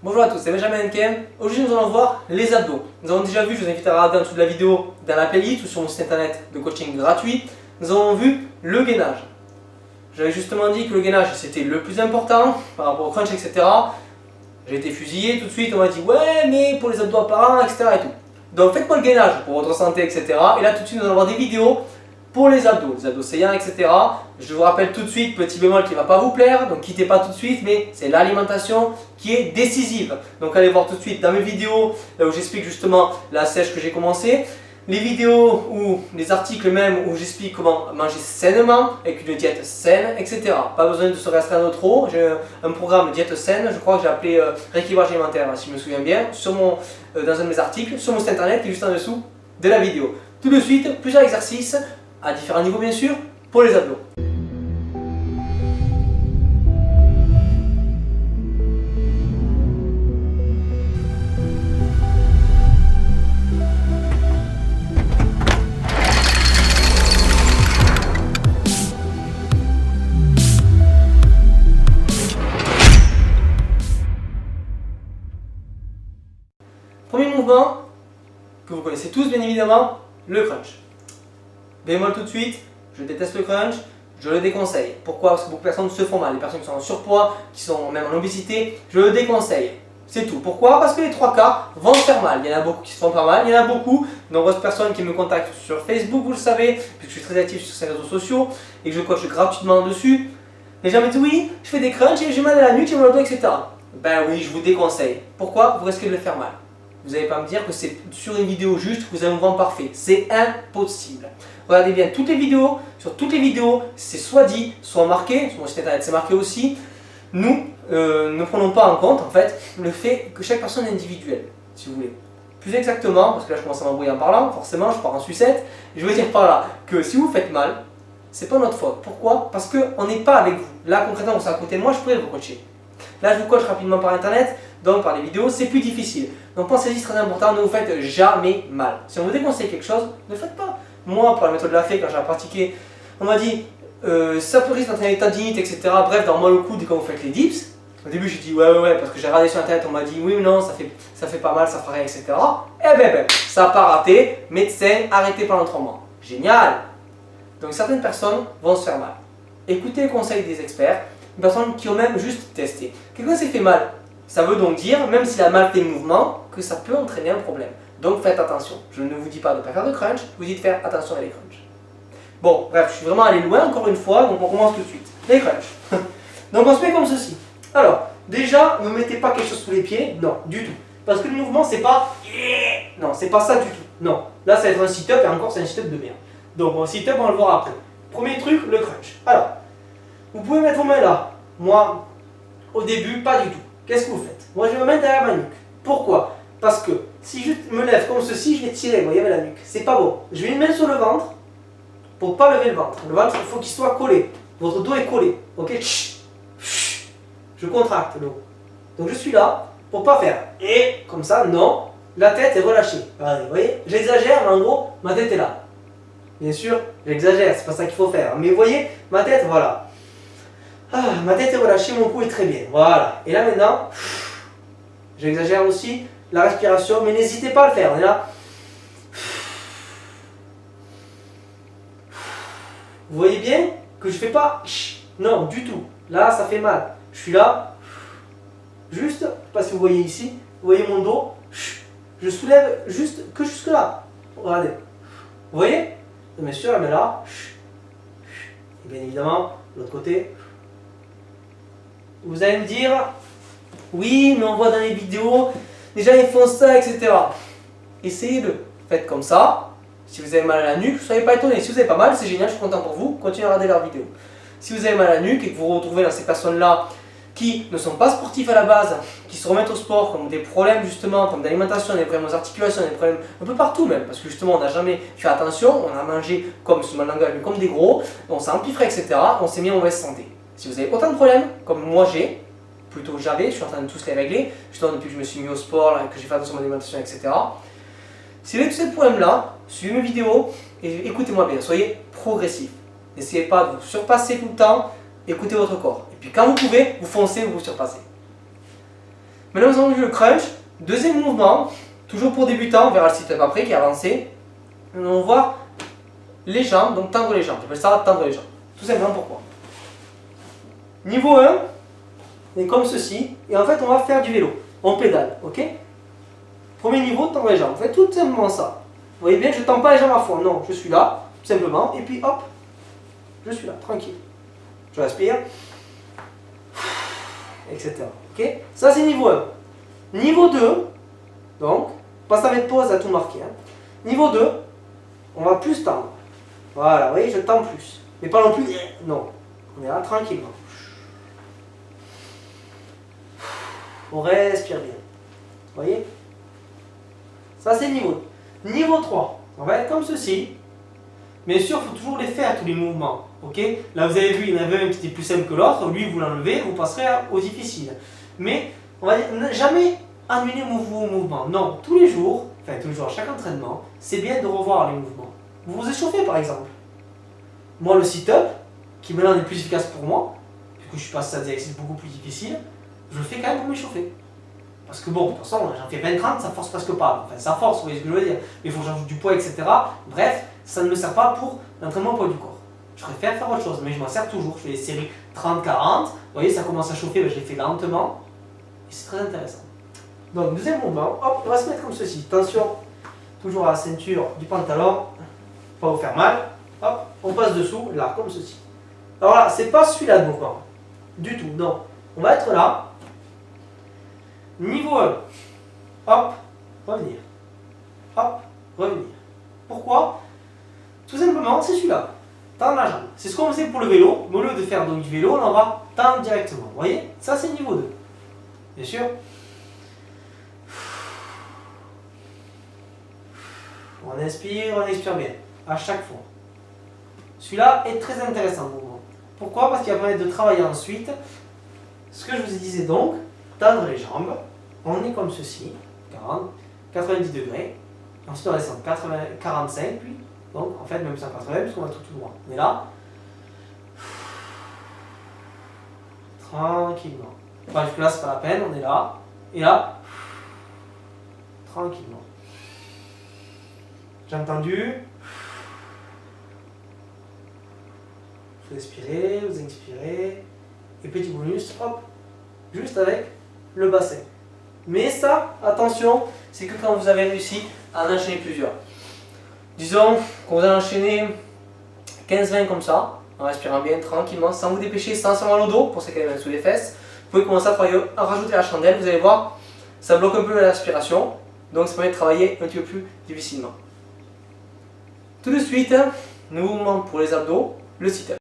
Bonjour à tous, c'est Benjamin Henkem. Aujourd'hui nous allons voir les abdos. Nous avons déjà vu, je vous invite à regarder en dessous de la vidéo dans la playlist ou sur mon site internet de coaching gratuit. Nous avons vu le gainage. J'avais justement dit que le gainage c'était le plus important par rapport au crunch, etc. J'ai été fusillé tout de suite, on m'a dit ouais mais pour les abdos apparents, etc. et tout. Donc faites-moi le gainage pour votre santé, etc. Et là tout de suite nous allons voir des vidéos pour les abdos saillants, etc. Je vous rappelle tout de suite, petit bémol qui ne va pas vous plaire, donc quittez pas tout de suite, mais c'est l'alimentation qui est décisive. Donc allez voir tout de suite dans mes vidéos où j'explique justement la sèche que j'ai commencé, les vidéos ou les articles même où j'explique comment manger sainement, avec une diète saine, etc. Pas besoin de se restreindre trop, j'ai un programme diète saine, je crois que j'ai appelé rééquilibrage alimentaire, si je me souviens bien, dans un de mes articles, sur mon site internet qui est juste en dessous de la vidéo. Tout de suite, plusieurs exercices à différents niveaux bien sûr, pour les abdos. Premier mouvement, que vous connaissez tous bien évidemment, le crunch. Bémol tout de suite, je déteste le crunch, je le déconseille. Pourquoi? Parce que beaucoup de personnes se font mal. Les personnes qui sont en surpoids, qui sont même en obésité, je le déconseille. C'est tout. Pourquoi? Parce que les trois quarts vont se faire mal. Il y en a beaucoup qui se font pas mal, il y en a beaucoup, de nombreuses personnes qui me contactent sur Facebook, vous le savez, puisque je suis très actif sur ces réseaux sociaux et que je coach gratuitement dessus. Les gens me disent oui, je fais des crunchs et j'ai mal à la nuque, j'ai mal au dos, etc. Ben oui, je vous déconseille. Pourquoi? Vous risquez de le faire mal. Vous n'allez pas me dire que c'est sur une vidéo juste que vous avez un mouvement parfait. C'est impossible. Regardez bien toutes les vidéos. Sur toutes les vidéos, c'est soit dit, soit marqué. Sur mon site internet, c'est marqué aussi. Nous ne prenons pas en compte en fait le fait que chaque personne est individuelle, si vous voulez. Plus exactement, parce que là je commence à m'embrouiller en parlant, forcément je pars en sucette. Je veux dire par là que si vous faites mal, c'est pas notre faute. Pourquoi? Parce qu'on n'est pas avec vous. Là concrètement, vous êtes à côté de moi, je pourrais vous coacher. Là je vous coach rapidement par internet, donc par les vidéos, c'est plus difficile. Donc pensez-y, c'est très important, ne vous faites jamais mal. Si on vous déconseille quelque chose, ne le faites pas. Moi, pour la méthode de la fée, quand j'ai pratiqué, on m'a dit ça peut risquer d'entraîner l'état d'inite, etc. Bref, dans moi le coude quand vous faites les dips. Au début, j'ai dit ouais, parce que j'ai regardé sur internet, on m'a dit oui, mais non, ça fait pas mal, ça fera rien, etc. Eh ben, ça n'a pas raté. Médecin, arrêté par l'entraînement. Génial! Donc certaines personnes vont se faire mal. Écoutez les conseils des experts, des personnes qui ont même juste testé. Quelqu'un s'est fait mal. Ça veut donc dire, même s'il a mal fait le mouvement, que ça peut entraîner un problème. Donc faites attention. Je ne vous dis pas de ne pas faire de crunch, je vous dis de faire attention à les crunchs. Bon, bref, je suis vraiment allé loin encore une fois, donc on commence tout de suite. Les crunchs. Donc on se met comme ceci. Alors, déjà, ne mettez pas quelque chose sous les pieds, non, du tout. Parce que le mouvement, c'est pas... Non, c'est pas ça du tout. Non, là ça va être un sit-up et encore c'est un sit-up de merde. Donc un sit-up, on va le voir après. Premier truc, le crunch. Alors, vous pouvez mettre vos mains là. Moi, au début, pas du tout. Qu'est-ce que vous faites? Moi, je vais me mettre derrière ma nuque. Pourquoi? Parce que si je me lève comme ceci, je vais tirer, vous voyez, avec la nuque. C'est pas bon. Je vais une main sur le ventre pour ne pas lever le ventre. Le ventre, il faut qu'il soit collé. Votre dos est collé. Ok? Je contracte le dos. Donc je suis là pour ne pas faire. Et comme ça, non. La tête est relâchée. Regardez, vous voyez? J'exagère, mais en gros, ma tête est là. Bien sûr, j'exagère, c'est pas ça qu'il faut faire. Mais vous voyez, ma tête, voilà. Ah, ma tête est relâchée, mon cou est très bien. Voilà. Et là maintenant, j'exagère aussi la respiration, mais n'hésitez pas à le faire. On est là. Vous voyez bien que je fais pas. Non, du tout. Là, ça fait mal. Je suis là. Juste, je sais pas si vous voyez ici, vous voyez mon dos. Je soulève juste que jusque là. Regardez. Vous voyez? Bien sûr, la main là. Et bien évidemment, de l'autre côté. Vous allez me dire, oui, mais on voit dans les vidéos, les gens ils font ça, etc. Essayez-le. Faites comme ça. Si vous avez mal à la nuque, ne soyez pas étonnés. Si vous avez pas mal, c'est génial, je suis content pour vous. Continuez à regarder leurs vidéos. Si vous avez mal à la nuque et que vous vous retrouvez dans ces personnes-là qui ne sont pas sportifs à la base, qui se remettent au sport, qui ont des problèmes justement en termes d'alimentation, des problèmes aux articulations, des problèmes un peu partout même, parce que justement on n'a jamais fait attention, on a mangé comme, sur mon langage, comme des gros, on s'est empiffré, etc. On s'est mis en mauvaise santé. Si vous avez autant de problèmes, comme moi j'ai, plutôt j'avais, je suis en train de tous les régler, justement depuis que je me suis mis au sport, là, que j'ai fait attention à mon alimentation, etc. Si vous avez tous ces problèmes-là, suivez mes vidéos et écoutez-moi bien, soyez progressif. N'essayez pas de vous surpasser tout le temps, écoutez votre corps. Et puis quand vous pouvez, vous foncez, vous vous surpassez. Maintenant, nous allons jouer le crunch. Deuxième mouvement, toujours pour débutants, on verra le sit-up après qui est avancé. Nous allons voir les jambes, donc tendre les jambes. J'appelle ça tendre les jambes. Tout simplement pourquoi. Niveau 1, on est comme ceci. Et en fait, on va faire du vélo. On pédale, ok? Premier niveau, tendre les jambes. Vous faites tout simplement ça. Vous voyez bien, je ne tends pas les jambes à fond. Non, je suis là, tout simplement. Et puis hop, je suis là, tranquille. Je respire. Etc. Ok? Ça, c'est niveau 1. Niveau 2, donc, pas ça mettre pause à tout marquer. Hein. Niveau 2, on va plus tendre. Voilà, vous voyez, je tends plus. Mais pas non plus. Non. On est là tranquillement. On respire bien. Vous voyez? Ça, c'est niveau 2. Niveau 3, on va être comme ceci. Bien sûr, il faut toujours les faire, tous les mouvements. Ok? Là, vous avez vu, il y en avait un qui était plus simple que l'autre. Lui, vous l'enlevez, vous passerez au difficile. Mais, on va dire, jamais annuler vos mouvements. Non, tous les jours, à chaque entraînement, c'est bien de revoir les mouvements. Vous vous échauffez, par exemple. Moi, le sit-up, qui maintenant est plus efficace pour moi, puisque je suis passé à des exercices beaucoup plus difficiles, je le fais quand même pour m'échauffer. Parce que bon, de toute façon, j'en fais 20-30, ça force presque pas. Enfin, ça force, vous voyez ce que je veux dire. Mais il faut que j'ajoute du poids, etc. Bref, ça ne me sert pas pour l'entraînement au poids du corps. Je préfère faire autre chose, mais je m'en sers toujours. Je fais des séries 30-40. Vous voyez, ça commence à chauffer, ben, je les fais lentement. Et c'est très intéressant. Donc, deuxième mouvement, hop, on va se mettre comme ceci. Attention, toujours à la ceinture du pantalon, pas vous faire mal. Hop, on passe dessous, là, comme ceci. Alors là, c'est pas celui-là de mouvement. Du tout, non. On va être là. Niveau 1, hop, revenir, hop, revenir. Pourquoi? Tout simplement, c'est celui-là, tendre la jambe. C'est ce qu'on faisait pour le vélo, mais au lieu de faire donc du vélo, on va tendre directement. Vous voyez? Ça, c'est niveau 2. Bien sûr. On inspire bien, à chaque fois. Celui-là est très intéressant pour moi. Pourquoi? Parce qu'il va permettre de travailler ensuite. Ce que je vous disais donc, tendre les jambes. On est comme ceci, 40, 90 degrés. Ensuite on descend 45, puis donc en fait même 180 puisqu'on va tout droit. On est là. Tranquillement. Enfin jusque là c'est pas la peine, on est là. Et là, tranquillement. J'ai entendu. Vous expirez, vous inspirez. Et petit bonus, hop, juste avec le bassin. Mais ça, attention, c'est que quand vous avez réussi à en enchaîner plusieurs. Disons qu'on vous a enchaîné 15-20 comme ça, en respirant bien, tranquillement, sans vous dépêcher, sans se mal au dos, pour ceux qui ont sous les fesses. Vous pouvez commencer à travailler, à rajouter la chandelle, vous allez voir, ça bloque un peu la respiration, donc ça permet de travailler un petit peu plus difficilement. Tout de suite, nouveau mouvement pour les abdos, le sit-up.